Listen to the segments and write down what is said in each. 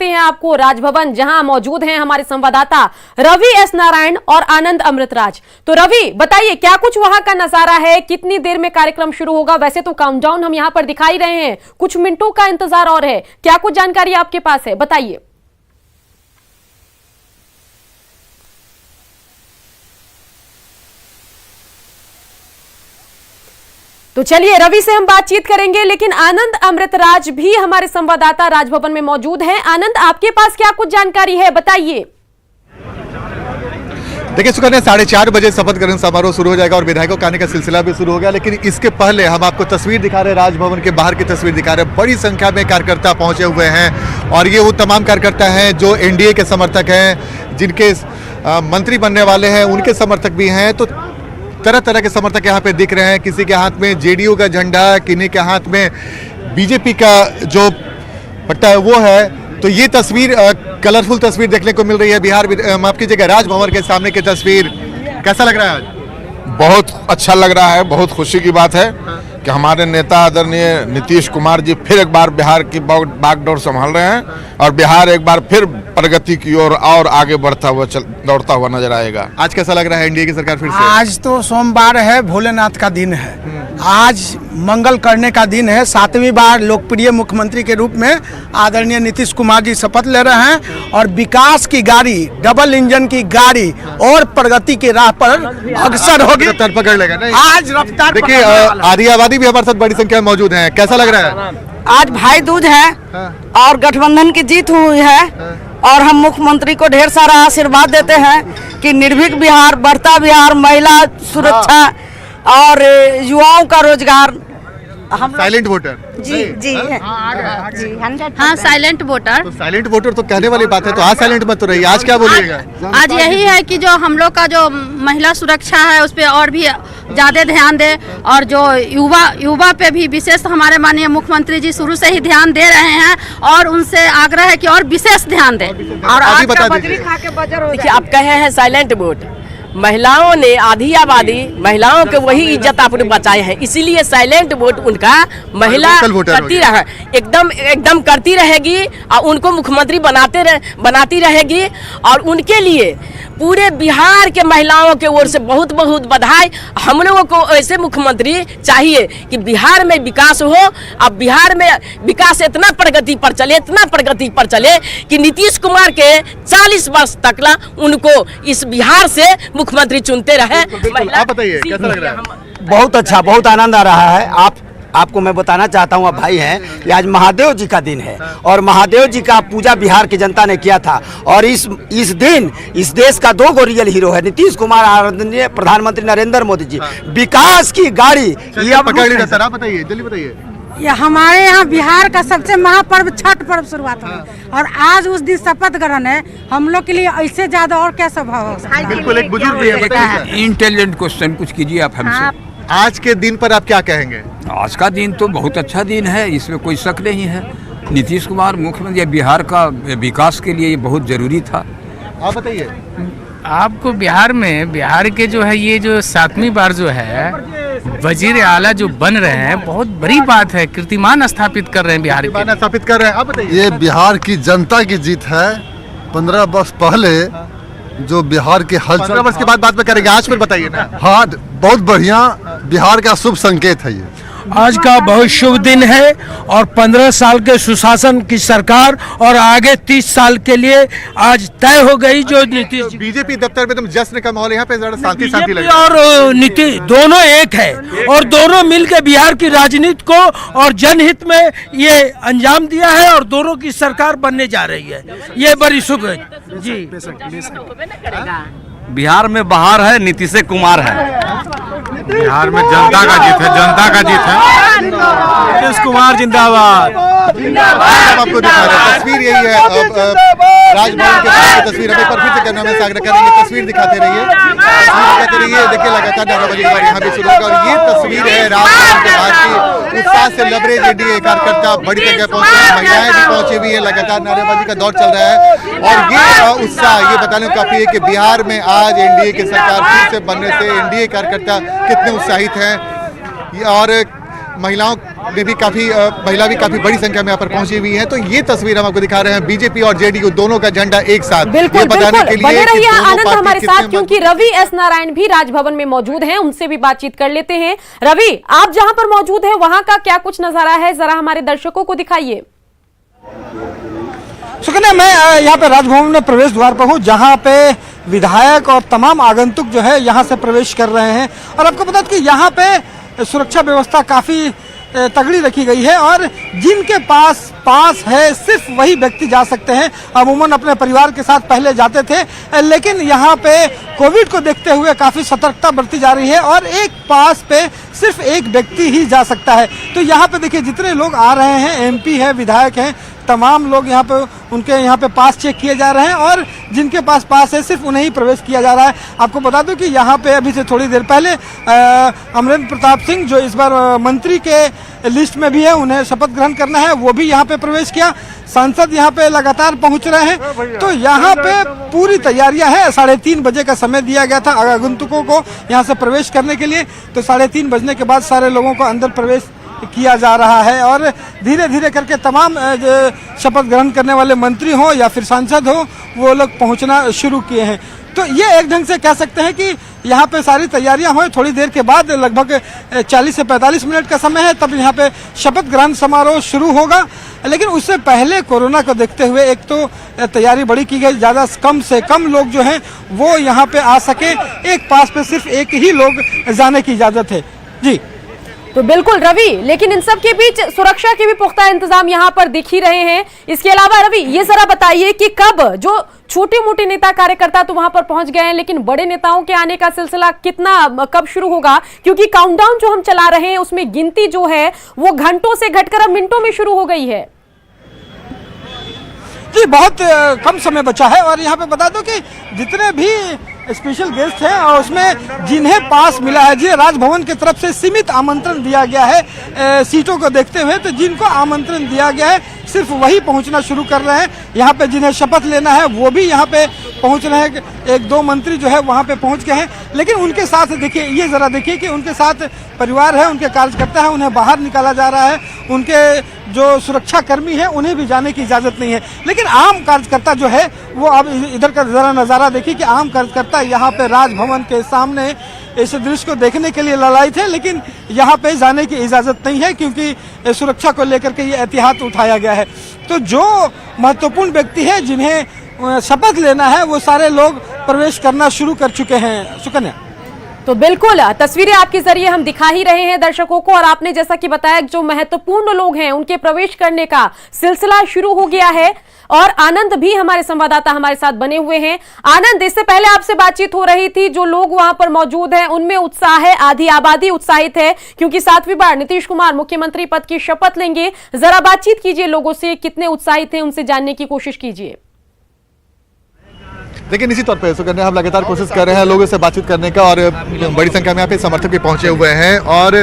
हैं आपको राजभवन, जहां मौजूद हैं हमारे संवाददाता रवि एस नारायण और आनंद अमृतराज। तो रवि, बताइए क्या कुछ वहां का नजारा है, कितनी देर में कार्यक्रम शुरू होगा? वैसे तो काउंटडाउन हम यहां पर दिखाई रहे हैं, कुछ मिनटों का इंतजार और है, क्या कुछ जानकारी आपके पास है, बताइए। तो चलिए रवि से हम बातचीत करेंगे, लेकिन आनंद अमृतराज भी हमारे संवाददाता राजभवन में मौजूद हैं। आनंद, आपके पास क्या कुछ जानकारी है, बताइए। देखिए सुकन्या, 4:30 बजे शपथ ग्रहण समारोह शुरू हो जाएगा और विधायकों के आने का सिलसिला भी शुरू हो गया, लेकिन इसके पहले हम आपको तस्वीर दिखा रहे हैं, राजभवन के बाहर की तस्वीर दिखा रहे हैं। बड़ी संख्या में कार्यकर्ता पहुंचे हुए हैं और ये वो तमाम कार्यकर्ता हैं जो एनडीए के समर्थक हैं, जिनके मंत्री बनने वाले हैं, उनके समर्थक भी हैं। तो तरह तरह के समर्थक यहाँ पे दिख रहे हैं, किसी के हाथ में जेडीयू का झंडा, किन्हीं के हाथ में बीजेपी का जो पट्टा है वो है। तो ये तस्वीर कलरफुल तस्वीर देखने को मिल रही है बिहार, माफ कीजिएगा, राजभवन के सामने की तस्वीर। कैसा लग रहा है आज? बहुत अच्छा लग रहा है, बहुत खुशी की बात है कि हमारे नेता आदरणीय नीतीश कुमार जी फिर एक बार बिहार की बागडोर संभाल रहे हैं और बिहार एक बार फिर प्रगति की ओर और आगे बढ़ता हुआ दौड़ता हुआ नजर आएगा। आज कैसा लग रहा है एनडीए की सरकार फिर से? आज तो सोमवार है, भोलेनाथ का दिन है, आज मंगल करने का दिन है। 7वीं बार लोकप्रिय मुख्यमंत्री के रूप में आदरणीय नीतीश कुमार जी शपथ ले रहे हैं और विकास की गाड़ी, डबल इंजन की गाड़ी और प्रगति की राह पर अग्रसर होगी। रफ्तार पकड़ लेगा नहीं? आज रफ्तार। देखिए आदिवासी भी हमारे साथ बड़ी संख्या में मौजूद हैं, कैसा लग रहा है? आज भाई दूज है और गठबंधन की जीत हुई है और हम मुख्यमंत्री को ढेर सारा आशीर्वाद देते हैं कि निर्भीक बिहार, बढ़ता बिहार, महिला सुरक्षा और युवाओं का रोजगार। हम साइलेंट वोटर जी जी हाँ, साइलेंट वोटर। तो साइलेंट वोटर तो कहने वाली बात है, तो आज साइलेंट मत तो रही, आज क्या बोलिएगा? आज यही है कि जो हम लोग का जो महिला सुरक्षा है उस पर और भी ज्यादा ध्यान दे और जो युवा पे भी विशेष हमारे माननीय मुख्यमंत्री जी शुरू से ही ध्यान दे रहे हैं और उनसे आग्रह है कि और विशेष ध्यान दें। और आज बता का बजरी खा के बजर हो देखिए, आप कहे हैं साइलेंट वोट, महिलाओं ने, आधी आबादी महिलाओं के वही इज्जत आपने बचाए हैं, इसीलिए साइलेंट वोट उनका महिला करती रहे, एकदम करती रहेगी और उनको मुख्यमंत्री बनाती रहेगी। और उनके लिए पूरे बिहार के महिलाओं के ओर से बहुत बहुत बधाई। हम लोगों को ऐसे मुख्यमंत्री चाहिए कि बिहार में विकास हो। अब बिहार में विकास इतना प्रगति पर चले कि नीतीश कुमार के 40 वर्ष तक उनको इस बिहार से मुख्यमंत्री चुनते रहे। आप बताइए कैसा लग रहा है? बहुत अच्छा, बहुत आनंद आ रहा है। आपको मैं बताना चाहता हूँ, आप भाई हैं, कि आज महादेव जी का दिन है और महादेव जी का पूजा बिहार की जनता ने किया था और इस दिन इस देश का 2 रियल हीरो है, नीतीश कुमार और आदरणीय प्रधानमंत्री नरेंद्र मोदी जी। विकास की गाड़ी ये पकड़ लीजिए सर, आप बताइए, जल्दी बताइए। ये हमारे यहाँ बिहार का सबसे महापर्व छठ पर्व शुरुआत हुआ और आज उस दिन शपथ ग्रहण है। हम लोग के लिए ऐसे ज्यादा और क्या संभव हो? बिल्कुल, एक बुजुर्ग भी है, बताइए। इंटेलिजेंट क्वेश्चन कुछ कीजिए आप हमसे। आज के दिन पर आप क्या कहेंगे? आज का दिन तो बहुत अच्छा दिन है, इसमें कोई शक नहीं है। नीतीश कुमार मुख्यमंत्री, बिहार का विकास के लिए ये बहुत जरूरी था। आप बताइए। आपको बिहार के जो है, ये जो 7वीं बार जो है वजीर आला जो बन रहे हैं, बहुत बड़ी बात है, कीर्तिमान स्थापित कर रहे हैं बिहार के। स्थापित कर रहे हैं, आप बताइए। ये बिहार की जनता की जीत है। 15 वर्ष पहले जो बिहार के हलचल, 15 वर्ष के बाद बात में करेंगे, आज फिर बताइए ना। हाँ, बहुत बढ़िया, बिहार का शुभ संकेत है ये। आज का बहुत शुभ दिन है और 15 साल के सुशासन की सरकार और आगे 30 साल के लिए आज तय हो गई। जो नीतीश बीजेपी दफ्तर में तुम जश्न का माहौल, यहाँ पे जरा शांति लगे और नीतीश दोनों एक है और दोनों मिलकर बिहार की राजनीति को और जनहित में ये अंजाम दिया है और दोनों की सरकार बनने जा रही है। ये बड़ी सुख है जी। बिहार में बहार है, नीतीश कुमार है। बिहार में जनता का जीत है, जनता का जीत है। नीतीश कुमार जिंदाबाद। आपको दिखा रहे हैं तस्वीर यही है। राजभवन के बाहर की तस्वीर हमें पर फिर से करना में आग्रह करेंगे, तस्वीर दिखाते रहिए। देखिए लगातार 9 बजे के बाद यहाँ भी शुरू होगा और ये तस्वीर है राजभवन के बाहर की। उत्साह से लबरेज एनडीए कार्यकर्ता बड़ी जगह पहुंचे हैं, महिलाएं भी पहुंची हुई है, लगातार नारेबाजी का दौर चल रहा है और ये उत्साह ये बताने को काफी है कि बिहार में आज एनडीए की सरकार फिर से बनने से एनडीए कार्यकर्ता कितने उत्साहित हैं। और महिला भी काफी बड़ी संख्या में यहाँ पर पहुंची हुई है। तो ये तस्वीर हम आपको दिखा रहे हैं, बीजेपी और जेडीयू दोनों का झंडा एक साथ। बिल्कुल बने रहिए आनंद हमारे साथ, क्योंकि रवि एस नारायण भी राजभवन में मौजूद हैं, उनसे भी बातचीत कर लेते हैं। रवि, आप जहां पर मौजूद हैं वहां का क्या कुछ नजारा है, जरा हमारे दर्शकों को दिखाइए। सुकन्या, मैं यहाँ पे राजभवन में प्रवेश द्वार पर हूँ, जहाँ पे विधायक और तमाम आगंतुक जो है यहाँ से प्रवेश कर रहे हैं। और आपको बता दें कि यहाँ पे सुरक्षा व्यवस्था काफ़ी तगड़ी रखी गई है और जिनके पास है सिर्फ वही व्यक्ति जा सकते हैं। अमूमन अपने परिवार के साथ पहले जाते थे, लेकिन यहाँ पे कोविड को देखते हुए काफ़ी सतर्कता बरती जा रही है और एक पास पे सिर्फ एक व्यक्ति ही जा सकता है। तो यहाँ पे देखिए जितने लोग आ रहे हैं, एमपी है, विधायक हैं, तमाम लोग यहाँ पे उनके यहाँ पे पास चेक किए जा रहे हैं और जिनके पास है सिर्फ उन्हें ही प्रवेश किया जा रहा है। आपको बता दूं कि यहाँ पे अभी से थोड़ी देर पहले अमरेंद्र प्रताप सिंह, जो इस बार मंत्री के लिस्ट में भी है, उन्हें शपथ ग्रहण करना है, वो भी यहाँ पे प्रवेश किया। सांसद यहाँ पे लगातार पहुँच रहे हैं। तो यहाँ पे पूरी तैयारियाँ हैं। 3:30 बजे का समय दिया गया था आगंतुकों को यहाँ से प्रवेश करने के लिए। तो 3:30 बजने के बाद सारे लोगों को अंदर प्रवेश किया जा रहा है और धीरे धीरे करके तमाम शपथ ग्रहण करने वाले मंत्री हो या फिर सांसद हो, वो लोग पहुंचना शुरू किए हैं। तो ये एक ढंग से कह सकते हैं कि यहाँ पे सारी तैयारियां हुई। थोड़ी देर के बाद लगभग 40 से 45 मिनट का समय है, तब यहाँ पे शपथ ग्रहण समारोह शुरू होगा। लेकिन उससे पहले कोरोना को देखते हुए एक तो तैयारी बड़ी की गई, ज़्यादा कम से कम लोग जो हैं वो यहाँ पे आ सके। एक पास पे सिर्फ एक ही लोग जाने की इजाज़त है। जी तो बिल्कुल रवि, लेकिन इन सब के बीच सुरक्षा के भी पुख्ता इंतजाम यहाँ पर दिख ही रहे हैं। इसके अलावा रवि, ये जरा बताइए कि कब जो छोटे मोटे नेता कार्यकर्ता तो वहां पर पहुंच गए हैं, लेकिन बड़े नेताओं के आने का सिलसिला कब शुरू होगा? क्योंकि काउंटडाउन जो हम चला रहे हैं उसमें गिनती जो है वो घंटों से घटकर अब मिनटों में शुरू हो गई है। जी बहुत कम समय बचा है और यहाँ पे बता दो कि जितने भी स्पेशल गेस्ट हैं और उसमें जिन्हें पास मिला है, जिन्हें राजभवन की तरफ से सीमित आमंत्रण दिया गया है सीटों को देखते हुए, तो जिनको आमंत्रण दिया गया है सिर्फ वही पहुंचना शुरू कर रहे हैं। यहाँ पे जिन्हें शपथ लेना है वो भी यहाँ पे पहुंच रहे हैं। 1-2 मंत्री जो है वहाँ पे पहुंच गए हैं, लेकिन उनके साथ देखिए, ये ज़रा देखिए कि उनके साथ परिवार है, उनके कार्यकर्ता है, उन्हें बाहर निकाला जा रहा है। उनके जो सुरक्षा कर्मी हैं उन्हें भी जाने की इजाज़त नहीं है। लेकिन आम कार्यकर्ता जो है वो अब इधर का ज़रा नज़ारा देखिए कि आम कार्यकर्ता यहाँ पे राजभवन के सामने इस दृश्य को देखने के लिए ललायित है, लेकिन यहाँ पे जाने की इजाज़त नहीं है क्योंकि सुरक्षा को लेकर के ये एहतियात उठाया गया है। तो जो महत्वपूर्ण व्यक्ति है जिन्हें शपथ लेना है वो सारे लोग प्रवेश करना शुरू कर चुके हैं। सुकन्या, तो बिल्कुल तस्वीरें आपके जरिए हम दिखा ही रहे हैं दर्शकों को, और आपने जैसा कि बताया जो महत्वपूर्ण लोग हैं उनके प्रवेश करने का सिलसिला शुरू हो गया है। और आनंद भी हमारे संवाददाता हमारे साथ बने हुए हैं। आनंद, इससे पहले आपसे बातचीत हो रही थी, जो लोग वहां पर मौजूद हैं उनमें उत्साह है, आधी आबादी उत्साहित है क्योंकि 7वीं बार नीतीश कुमार मुख्यमंत्री पद की शपथ लेंगे। जरा बातचीत कीजिए लोगों से, कितने उत्साहित हैं उनसे जानने की कोशिश कीजिए। लेकिन इसी तौर पर सुकन्या, हम लगातार कोशिश कर रहे हैं लोगों से बातचीत करने का और बड़ी संख्या में यहाँ पे समर्थक भी पहुंचे हुए हैं और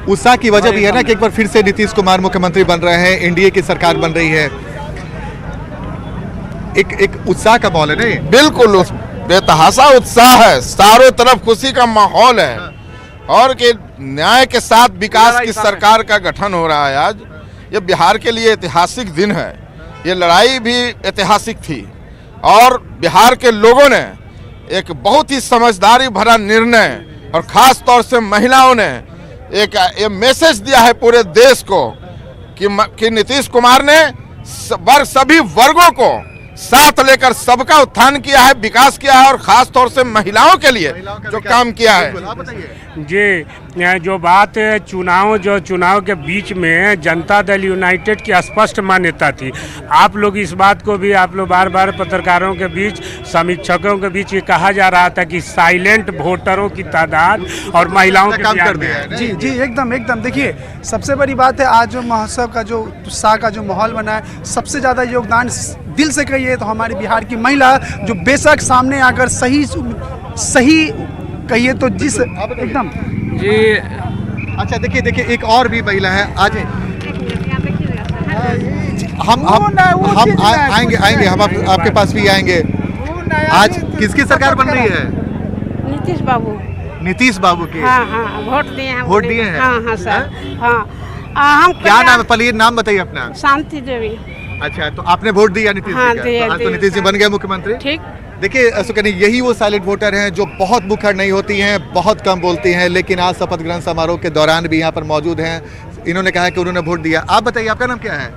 उत्साह की वजह भी है ना कि एक बार फिर से नीतीश कुमार मुख्यमंत्री बन रहे हैं, एनडीए की सरकार बन रही है। एक उत्साह का माहौल है नहीं? बिल्कुल बेतहाशा उत्साह है, चारों तरफ खुशी का माहौल है और कि न्याय के साथ विकास की सरकार का गठन हो रहा है। आज ये बिहार के लिए ऐतिहासिक दिन है। ये लड़ाई भी ऐतिहासिक थी और बिहार के लोगों ने एक बहुत ही समझदारी भरा निर्णय और खास तौर से महिलाओं ने एक ये मैसेज दिया है पूरे देश को कि नीतीश कुमार ने सभी वर्गों को साथ लेकर सबका उत्थान किया है, विकास किया है और खास तौर से महिलाओं के लिए जो काम किया है। जी, जो बात चुनाव के बीच में जनता दल यूनाइटेड की स्पष्ट मान्यता थी। आप लोग इस बात को भी आप लोग बार बार पत्रकारों के बीच, समीक्षकों के बीच ये कहा जा रहा था कि साइलेंट वोटरों की तादाद और महिलाओं के काम कर दिया है। जी एकदम देखिए, सबसे बड़ी बात है आज जो महोत्सव का जो उत्साह का जो माहौल बना है, सबसे ज़्यादा योगदान दिल से कहिए तो हमारी बिहार की महिला जो बेशक सामने आकर सही कहिए तो जिस एकदम जी। अच्छा देखिए एक और भी महिला है आज। हम आएंगे हम आपके पास भी आएंगे। आज किसकी सरकार बन रही है? नीतीश बाबू। नीतीश बाबू के? हाँ हाँ, वोट दिए हैं। वोट दिए हैं? हाँ हाँ सर, हाँ। हम क्या नाम है? पहले नाम बताइए अपना। शांति देवी। अच्छा, तो आपने वोट दिया नीतीश हाँ, जी का? दिए, तो आज तो दिए, नीतीश जी बन गए मुख्यमंत्री। ठीक। देखिए सुकन्या, यही वो साइलेंट वोटर हैं जो बहुत मुखर नहीं होती हैं, बहुत कम बोलती हैं, लेकिन आज शपथ ग्रहण समारोह के दौरान भी यहाँ पर मौजूद हैं। इन्होंने कहा कि उन्होंने वोट दिया। आप बताइए, आपका नाम क्या है?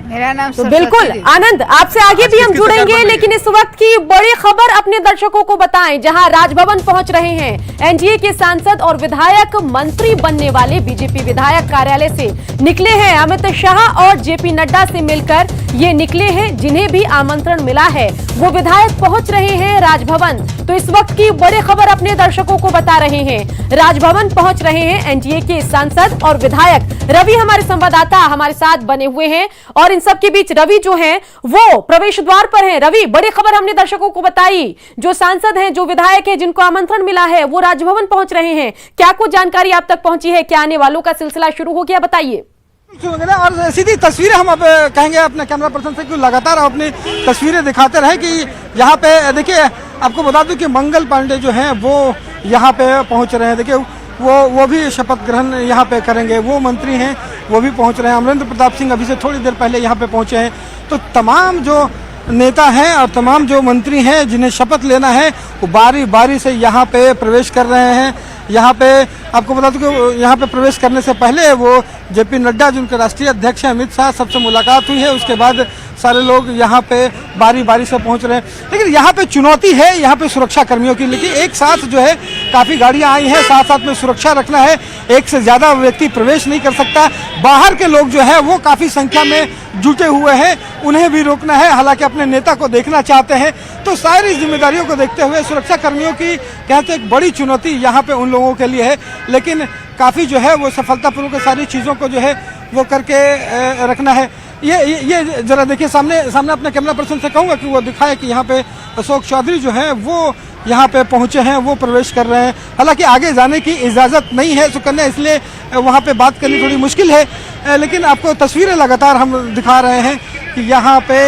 मेरा नाम तो बिल्कुल आनंद, आपसे आगे भी हम जुड़ेंगे, लेकिन इस वक्त की बड़ी खबर अपने दर्शकों को बताएं, जहां राजभवन पहुंच रहे हैं एनडीए के सांसद और विधायक। मंत्री बनने वाले बीजेपी विधायक कार्यालय से निकले हैं अमित शाह और जेपी नड्डा से मिलकर ये निकले हैं। जिन्हें भी आमंत्रण मिला है वो विधायक पहुंच रहे हैं राजभवन। तो इस वक्त की बड़ी खबर अपने दर्शकों को बता रहे हैं, राजभवन पहुंच रहे हैं एनडीए के सांसद और विधायक। रवि हमारे संवाददाता हमारे साथ बने हुए हैं और इन सब के बीच रवि जो हैं वो प्रवेश द्वार पर हैं। रवि, बड़ी खबर हमने दर्शकों को बताई, जो सांसद हैं, जो विधायक हैं, जिनको आमंत्रण मिला है वो राजभवन पहुंच रहे हैं। क्या कुछ जानकारी आप तक पहुंची है? क्या आने वालों का सिलसिला शुरू हो गया, बताइए। और सीधी तस्वीरें हम अब कहेंगे अपने कैमरा पर्सन से कि लगातार हम अपनी तस्वीरें दिखाते रहे कि यहाँ पे देखिए, आपको बता दूं कि मंगल पांडे जो हैं वो यहाँ पे पहुँच रहे हैं। देखिए वो भी शपथ ग्रहण यहाँ पे करेंगे, वो मंत्री हैं वो भी पहुँच रहे हैं। अमरेंद्र प्रताप सिंह अभी से थोड़ी देर पहले यहाँ पे पहुँचे हैं। तो तमाम जो नेता हैं और तमाम जो मंत्री हैं जिन्हें शपथ लेना है वो बारी बारी से यहाँ पे प्रवेश कर रहे हैं। यहाँ पे आपको बता दूं कि यहाँ पे प्रवेश करने से पहले वो जेपी नड्डा जिनके राष्ट्रीय अध्यक्ष हैं अमित शाह सबसे मुलाकात हुई है। उसके बाद सारे लोग यहाँ पे बारी बारी से पहुँच रहे हैं। लेकिन यहाँ पे चुनौती है यहाँ पे सुरक्षा कर्मियों की, लेकिन एक साथ जो है काफ़ी गाड़ियाँ आई हैं, साथ साथ में सुरक्षा रखना है, एक से ज़्यादा व्यक्ति प्रवेश नहीं कर सकता। बाहर के लोग जो है वो काफ़ी संख्या में जुटे हुए हैं, उन्हें भी रोकना है, हालांकि अपने नेता को देखना चाहते हैं। तो सारी जिम्मेदारियों को देखते हुए सुरक्षा कर्मियों की कहते एक बड़ी चुनौती यहाँ पे उन लोगों के लिए है, लेकिन काफ़ी जो है वो सफलतापूर्वक सारी चीज़ों को जो है वो करके रखना है। ये जरा देखिए, सामने अपने कैमरा पर्सन से कहूँगा कि वो दिखाए कि यहाँ पे अशोक चौधरी जो हैं वो यहाँ पे पहुँचे हैं, वो प्रवेश कर रहे हैं। हालांकि आगे जाने की इजाज़त नहीं है सुकन्या, इसलिए वहाँ पे बात करनी थोड़ी मुश्किल है, लेकिन आपको तस्वीरें लगातार हम दिखा रहे हैं कि यहाँ पे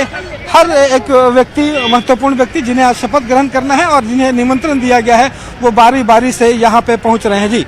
हर एक व्यक्ति, महत्वपूर्ण व्यक्ति जिन्हें आज शपथ ग्रहण करना है और जिन्हें निमंत्रण दिया गया है वो बारी बारी से यहाँ पे पहुँच रहे हैं। जी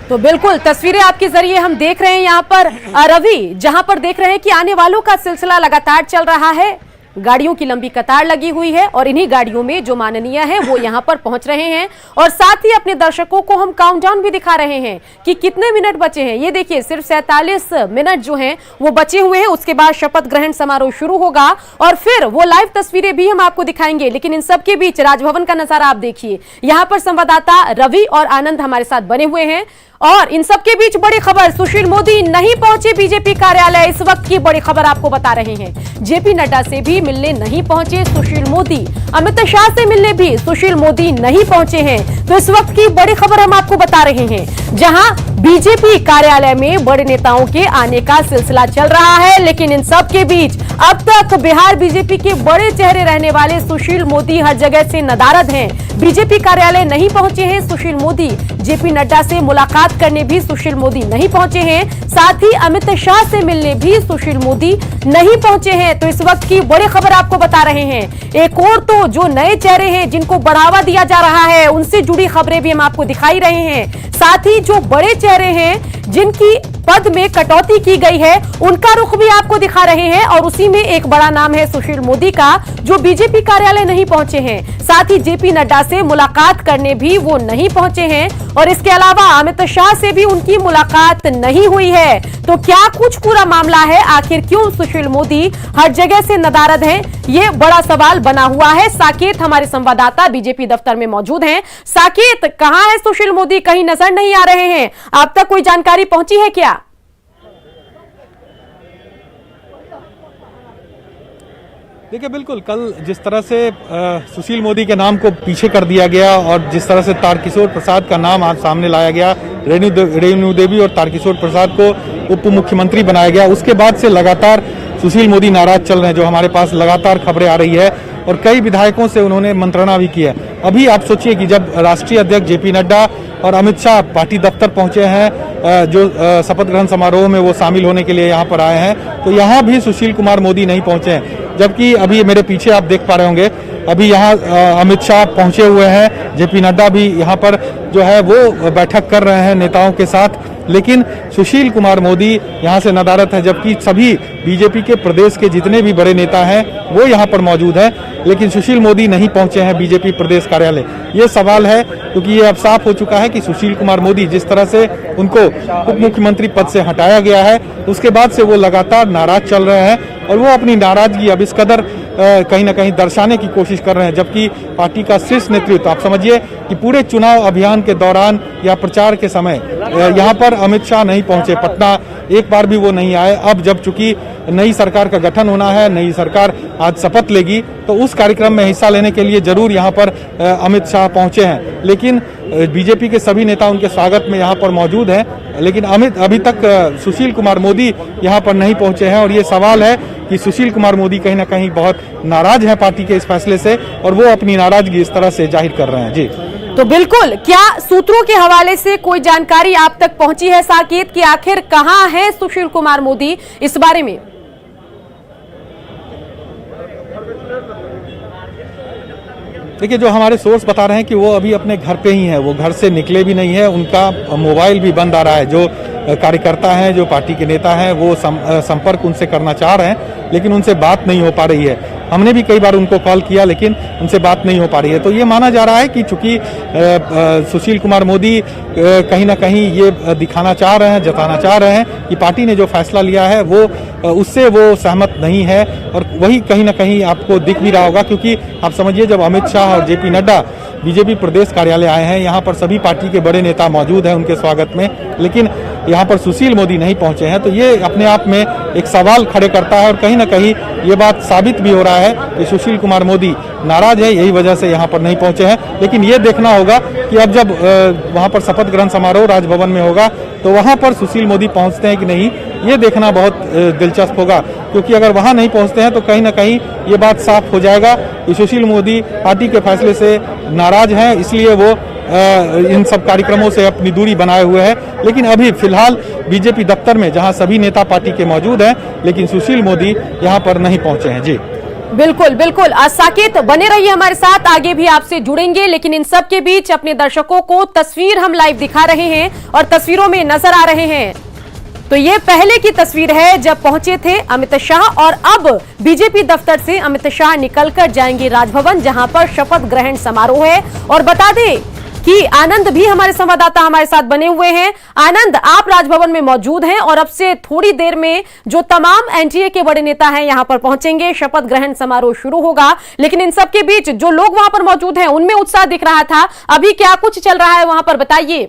तो बिल्कुल तस्वीरें आपके जरिए हम देख रहे हैं यहाँ पर रवि, जहां पर देख रहे हैं कि आने वालों का सिलसिला लगातार चल रहा है। गाड़ियों की लंबी कतार लगी हुई है और इन्हीं गाड़ियों में जो माननीय है वो यहाँ पर पहुंच रहे हैं और साथ ही अपने दर्शकों को हम काउंटडाउन भी दिखा रहे हैं कि कितने मिनट बचे हैं। ये देखिए, सिर्फ 47 मिनट जो हैं वो बचे हुए हैं। उसके बाद शपथ ग्रहण समारोह शुरू होगा और फिर वो लाइव तस्वीरें भी हम आपको दिखाएंगे। लेकिन इन सब के बीच राजभवन का नजारा आप देखिए। यहाँ पर संवाददाता रवि और आनंद हमारे साथ बने हुए हैं और इन सब के बीच बड़ी खबर, सुशील मोदी नहीं पहुंचे बीजेपी कार्यालय। इस वक्त की बड़ी खबर आपको बता रहे हैं, जेपी नड्डा से भी मिलने नहीं पहुंचे सुशील मोदी, अमित शाह से मिलने भी सुशील मोदी नहीं पहुंचे हैं। तो इस वक्त की बड़ी खबर हम आपको बता रहे हैं, जहां बीजेपी कार्यालय में बड़े नेताओं के आने का सिलसिला चल रहा है। लेकिन इन सब के बीच अब तक बिहार बीजेपी के बड़े चेहरे रहने वाले सुशील मोदी हर जगह से नदारद हैं। बीजेपी कार्यालय नहीं पहुंचे हैं सुशील मोदी, जेपी नड्डा से मुलाकात करने भी सुशील मोदी नहीं पहुंचे हैं, साथ ही अमित शाह से मिलने भी सुशील मोदी नहीं पहुंचे हैं। तो इस वक्त की बड़ी खबर आपको बता रहे हैं। एक और तो जो नए चेहरे हैं जिनको बढ़ावा दिया जा रहा है, उनसे जुड़ी खबरें भी हम आपको दिखाई रहे हैं। साथ ही जो बड़े चेहरे हैं जिनकी पद में कटौती की गई है, उनका रुख भी आपको दिखा रहे हैं और उसी में एक बड़ा नाम है सुशील मोदी का, जो बीजेपी कार्यालय नहीं पहुंचे हैं। साथ ही जेपी नड्डा से मुलाकात करने भी वो नहीं पहुंचे हैं और इसके अलावा अमित शाह से भी उनकी मुलाकात नहीं हुई है। तो क्या कुछ पूरा मामला है, आखिर क्यों सुशील मोदी हर जगह से नदारद हैं, ये बड़ा सवाल बना हुआ है। साकेत हमारे संवाददाता बीजेपी दफ्तर में मौजूद हैं। साकेत, कहां है सुशील मोदी? कहीं नजर नहीं आ रहे हैं, आप तक कोई जानकारी पहुंची है क्या? देखिए, बिल्कुल कल जिस तरह से सुशील मोदी के नाम को पीछे कर दिया गया और जिस तरह से तारकिशोर प्रसाद का नाम आज सामने लाया गया, रेणु देवी और तारकिशोर प्रसाद को उप मुख्यमंत्री बनाया गया, उसके बाद से लगातार सुशील मोदी नाराज चल रहे हैं। जो हमारे पास लगातार खबरें आ रही है और कई विधायकों से उन्होंने मंत्रणा भी की है। अभी आप सोचिए कि जब राष्ट्रीय अध्यक्ष जेपी नड्डा और अमित शाह पार्टी दफ्तर पहुंचे हैं, जो शपथ ग्रहण समारोह में वो शामिल होने के लिए यहाँ पर आए हैं, तो यहाँ भी सुशील कुमार मोदी नहीं पहुंचे हैं। जबकि अभी मेरे पीछे आप देख पा रहे होंगे, अभी यहाँ अमित शाह पहुंचे हुए हैं, जेपी नड्डा भी यहाँ पर जो है वो बैठक कर रहे हैं नेताओं के साथ, लेकिन सुशील कुमार मोदी यहाँ से नदारद है, जबकि सभी बीजेपी के प्रदेश के जितने भी बड़े नेता हैं वो यहाँ पर मौजूद हैं, लेकिन सुशील मोदी नहीं पहुंचे हैं बीजेपी प्रदेश कार्यालय। ये सवाल है क्योंकि ये अब साफ हो चुका है कि सुशील कुमार मोदी जिस तरह से उनको उप मुख्यमंत्री पद से हटाया गया है, उसके बाद से वो लगातार नाराज चल रहे हैं और वो अपनी नाराजगी अब इस कदर कहीं ना कहीं दर्शाने की कोशिश कर रहे हैं, जबकि पार्टी का शीर्ष नेतृत्व, आप समझिए कि पूरे चुनाव अभियान के दौरान या प्रचार के समय यहाँ पर अमित शाह नहीं पहुंचे, पटना एक बार भी वो नहीं आए। अब जब चूंकि नई सरकार का गठन होना है, नई सरकार आज शपथ लेगी, तो उस कार्यक्रम में हिस्सा लेने के लिए जरूर यहाँ पर अमित शाह पहुंचे हैं, लेकिन बीजेपी के सभी नेता उनके स्वागत में यहाँ पर मौजूद हैं, लेकिन अभी तक सुशील कुमार मोदी यहाँ पर नहीं पहुंचे हैं। और ये सवाल है कि सुशील कुमार मोदी कहीं ना कहीं बहुत नाराज हैं पार्टी के इस फैसले से और वो अपनी नाराजगी इस तरह से जाहिर कर रहे हैं। जी तो बिल्कुल, क्या सूत्रों के हवाले से कोई जानकारी आप तक पहुंची है साकेत कि आखिर कहां है सुशील कुमार मोदी, इस बारे में? देखिए, जो हमारे सोर्स बता रहे हैं कि वो अभी अपने घर पे ही हैं, वो घर से निकले भी नहीं है, उनका मोबाइल भी बंद आ रहा है। जो कार्यकर्ता हैं, जो पार्टी के नेता हैं, वो संपर्क उनसे करना चाह रहे हैं, लेकिन उनसे बात नहीं हो पा रही है। हमने भी कई बार उनको कॉल किया, लेकिन उनसे बात नहीं हो पा रही है। तो ये माना जा रहा है कि चूंकि सुशील कुमार मोदी कहीं ना कहीं ये दिखाना चाह रहे हैं, जताना चाह रहे हैं कि पार्टी ने जो फैसला लिया है वो उससे वो सहमत नहीं है, और वही कहीं ना कहीं आपको दिख भी रहा होगा, क्योंकि आप समझिए जब अमित शाह और जेपी नड्डा बीजेपी प्रदेश कार्यालय आए हैं, यहाँ पर सभी पार्टी के बड़े नेता मौजूद हैं उनके स्वागत में, लेकिन यहाँ पर सुशील मोदी नहीं पहुंचे हैं, तो ये अपने आप में एक सवाल खड़े करता है और कहीं ना कहीं ये बात साबित भी हो रहा है कि सुशील कुमार मोदी नाराज है, यही वजह से यहाँ पर नहीं पहुंचे हैं। लेकिन ये देखना होगा कि अब जब वहाँ पर शपथ ग्रहण समारोह राजभवन में होगा तो वहाँ पर सुशील मोदी पहुँचते हैं कि नहीं, ये देखना बहुत दिलचस्प होगा, क्योंकि अगर वहाँ नहीं पहुँचते हैं तो कहीं ना कहीं ये बात साफ हो जाएगा कि सुशील मोदी पार्टी के फैसले से नाराज हैं, इसलिए वो इन सब कार्यक्रमों से अपनी दूरी बनाए हुए हैं। लेकिन अभी फिलहाल बीजेपी दफ्तर में जहां सभी नेता पार्टी के मौजूद हैं, लेकिन सुशील मोदी यहां पर नहीं पहुंचे हैं। जी बिल्कुल बिल्कुल, साकेत बने रहिए हमारे साथ, आगे भी आपसे जुड़ेंगे। लेकिन इन सब के बीच अपने दर्शकों को तस्वीर हम लाइव दिखा रहे हैं और तस्वीरों में नजर आ रहे हैं, तो ये पहले की तस्वीर है जब पहुंचे थे अमित शाह, और अब बीजेपी दफ्तर से अमित शाह निकलकर जाएंगे राजभवन, जहां पर शपथ ग्रहण समारोह है। और बता दें कि आनंद भी हमारे संवाददाता हमारे साथ बने हुए हैं। आनंद, आप राजभवन में मौजूद हैं और अब से थोड़ी देर में जो तमाम एनडीए के बड़े नेता हैं यहां पर पहुंचेंगे, शपथ ग्रहण समारोह शुरू होगा। लेकिन इन सब के बीच जो लोग वहां पर मौजूद हैं उनमें उत्साह दिख रहा था, अभी क्या कुछ चल रहा है वहां पर, बताइए।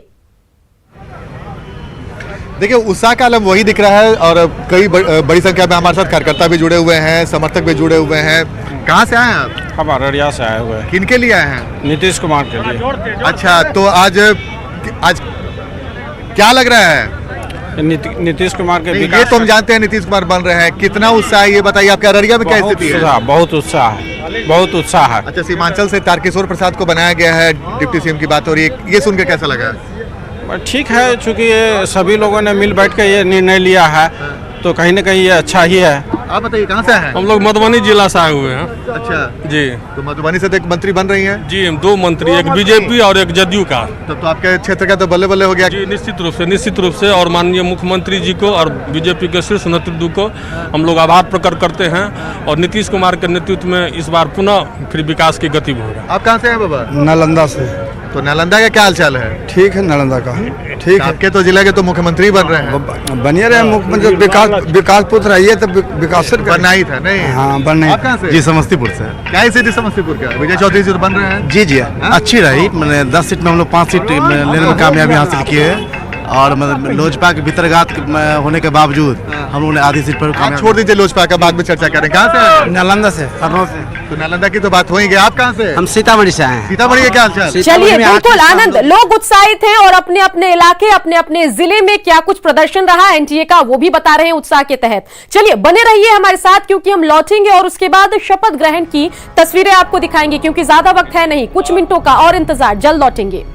देखिए, उत्साह का आलम वही दिख रहा है और कई बड़ी संख्या में हमारे साथ कार्यकर्ता भी जुड़े हुए हैं, समर्थक भी जुड़े हुए हैं। कहाँ से आए हैं आप? हम अररिया से आए हुए हैं। किनके लिए आए हैं? नीतीश कुमार के लिए। अच्छा, तो आज क्या लग रहा है? नीतीश कुमार के ये तो हम जानते हैं नीतीश कुमार बन रहे हैं, कितना उत्साह है ये बताइए। आपके अररिया में क्या स्थिति है? बहुत उत्साह है, बहुत उत्साह है। अच्छा, सीमांचल से तारकिशोर प्रसाद को बनाया गया है, डिप्टी सीएम की बात हो रही है, ये सुनकर कैसा लगा? ठीक है, चूंकि सभी लोगों ने मिल बैठ कर ये निर्णय लिया है तो कहीं ना कहीं ये अच्छा ही है। आप बताइए कहाँ से हैं? हम लोग मधुबनी जिला से आए हुए हैं। अच्छा जी, तो मधुबनी से तो एक मंत्री बन रही हैं? जी, 2 मंत्री, एक बीजेपी और एक जदयू का। तब तो आपके क्षेत्र का तो बल्ले बल्ले हो गया। जी, निश्चित रूप से और माननीय मुख्यमंत्री जी को और बीजेपी के शीर्ष नेतृत्व को हम लोग आभार प्रकट करते हैं, और नीतीश कुमार के नेतृत्व में इस बार पुनः फिर विकास की गति होगा। आप कहाँ से हैं बाबा? नालंदा से। तो नालंदा का क्या हाल चाल है? ठीक है, नालंदा का ठीक है। आपके तो जिला के तो मुख्यमंत्री बन रहे हैं। बनिए रहे मुख्यमंत्री, विकास पुत्र रहिए तो विकास बनना ही था। नहीं, हाँ बनना। आप कहाँ से? जी, समस्तीपुर से। क्या स्थिति समस्तीपुर का? विजय चौधरी जी तो बन रहे हैं। जी जी, अच्छी रही। मैंने 10 सीट में हम लोग 5 सीट लेने में कामयाबी हासिल किए हैं, और मतलब लोजपा के भीतरघात होने के बावजूद हम लोगों ने आधी सीट पर छोड़ दीजिए लोजपा का, बाद में चर्चा करें। कहाँ से? नालंदा से। तो नालंदा की तो बात हो ही गई। आप कहाँ से? हम सीतामढ़ी से आए हैं। सीतामढ़ी का क्या हाल चाल? चलिए, बिल्कुल आनंद, लोग उत्साहित हैं और अपने अपने इलाके, अपने अपने जिले में क्या कुछ प्रदर्शन रहा एनडीए का वो भी बता रहे हैं उत्साह के तहत। चलिए बने रहिए हमारे साथ, क्योंकि हम लौटेंगे और उसके बाद शपथ ग्रहण की तस्वीरें आपको दिखाएंगे, क्योंकि ज्यादा वक्त है नहीं, कुछ मिनटों का और इंतजार, जल्द लौटेंगे।